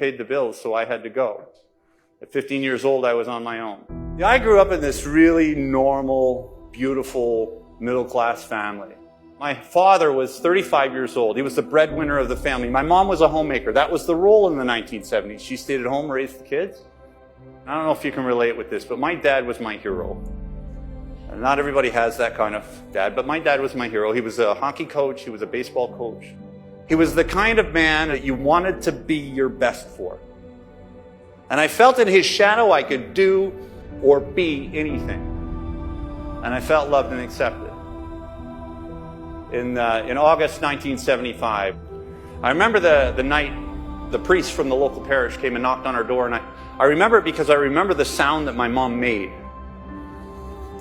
paid the bills, so I had to go. At 15 years old, I was on my own. I grew up in this really normal, beautiful, middle-class family. My father was 35 years old. He was the breadwinner of the family. My mom was a homemaker. That was the role in the 1970s. She stayed at home, raised the kids. I don't know if you can relate with this, but my dad was my hero. And not everybody has that kind of dad, but my dad was my hero. He was a hockey coach. He was a baseball coach. He was the kind of man that you wanted to be your best for. And I felt in his shadow I could do or be anything. And I felt loved and accepted. In August 1975, I remember the night the priest from the local parish came and knocked on our door, and I remember it because I remember the sound that my mom made.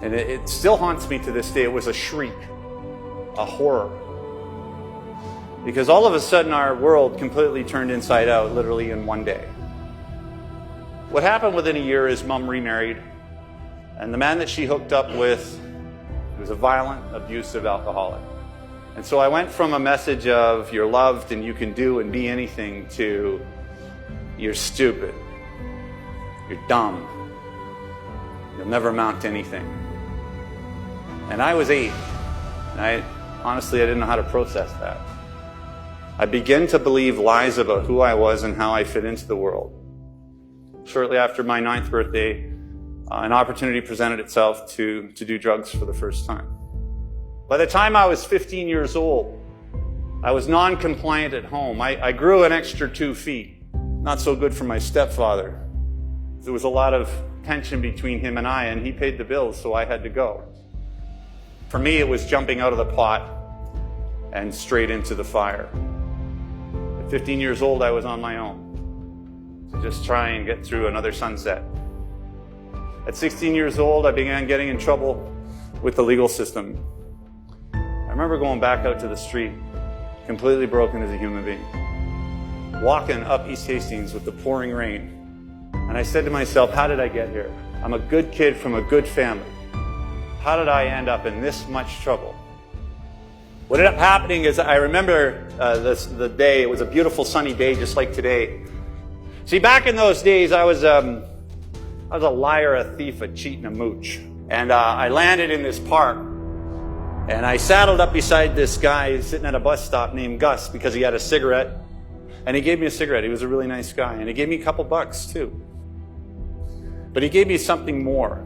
And it still haunts me to this day. It was a shriek, a horror. Because all of a sudden our world completely turned inside out, literally in one day. What happened within a year is Mom remarried, and the man that she hooked up with was a violent, abusive alcoholic. And so I went from a message of you're loved and you can do and be anything to you're stupid, you're dumb, you'll never amount to anything. And I was 8, and honestly I didn't know how to process that. I began to believe lies about who I was and how I fit into the world. Shortly after my 9th birthday, an opportunity presented itself to do drugs for the first time. By the time I was 15 years old, I was non-compliant at home. I grew an extra 2 feet. Not so good for my stepfather. There was a lot of tension between him and he paid the bills, so I had to go. For me, it was jumping out of the pot and straight into the fire. At 15 years old, I was on my own to just try and get through another sunset. At 16 years old, I began getting in trouble with the legal system. I remember going back out to the street, completely broken as a human being, walking up East Hastings with the pouring rain. And I said to myself, how did I get here? I'm a good kid from a good family. How did I end up in this much trouble? What ended up happening is I remember the day. It was a beautiful sunny day, just like today. See, back in those days, I was a liar, a thief, a cheat, and a mooch. And I landed in this park. And I saddled up beside this guy sitting at a bus stop named Gus because he had a cigarette. And he gave me a cigarette. He was a really nice guy. And he gave me a couple bucks, too. But he gave me something more.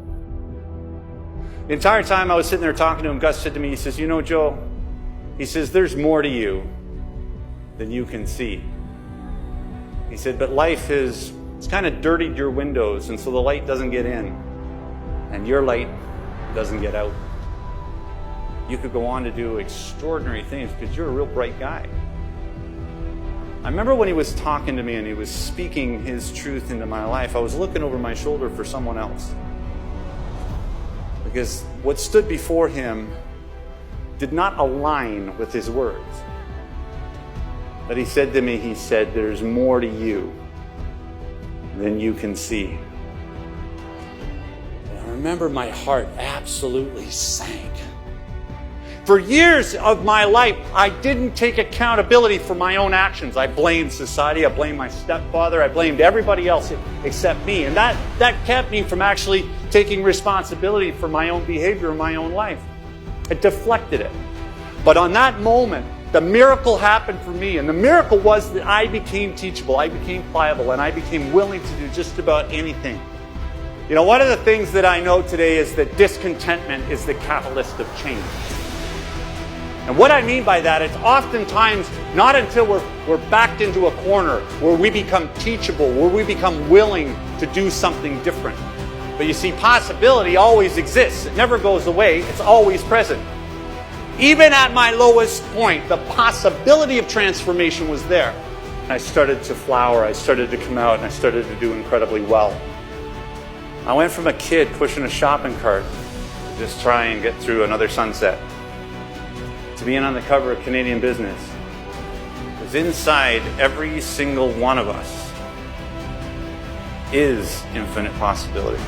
The entire time I was sitting there talking to him, Gus said to me, he says, you know, Joe, he says, there's more to you than you can see. He said, but life it's kind of dirtied your windows, and so the light doesn't get in, and your light doesn't get out. You could go on to do extraordinary things because you're a real bright guy. I remember when he was talking to me and he was speaking his truth into my life, I was looking over my shoulder for someone else. Because what stood before him did not align with his words. But he said to me, he said, there's more to you than you can see. And I remember my heart absolutely sank. For years of my life, I didn't take accountability for my own actions. I blamed society, I blamed my stepfather, I blamed everybody else except me. And that kept me from actually taking responsibility for my own behavior in my own life. It deflected it. But on that moment, the miracle happened for me. And the miracle was that I became teachable, I became pliable, and I became willing to do just about anything. You know, one of the things that I know today is that discontentment is the catalyst of change. And what I mean by that, it's oftentimes not until we're backed into a corner where we become teachable, where we become willing to do something different. But you see, possibility always exists. It never goes away. It's always present. Even at my lowest point, the possibility of transformation was there. I started to flower, I started to come out, and I started to do incredibly well. I went from a kid pushing a shopping cart to just try and get through another sunset, to being on the cover of Canadian Business. Because inside every single one of us is infinite possibility.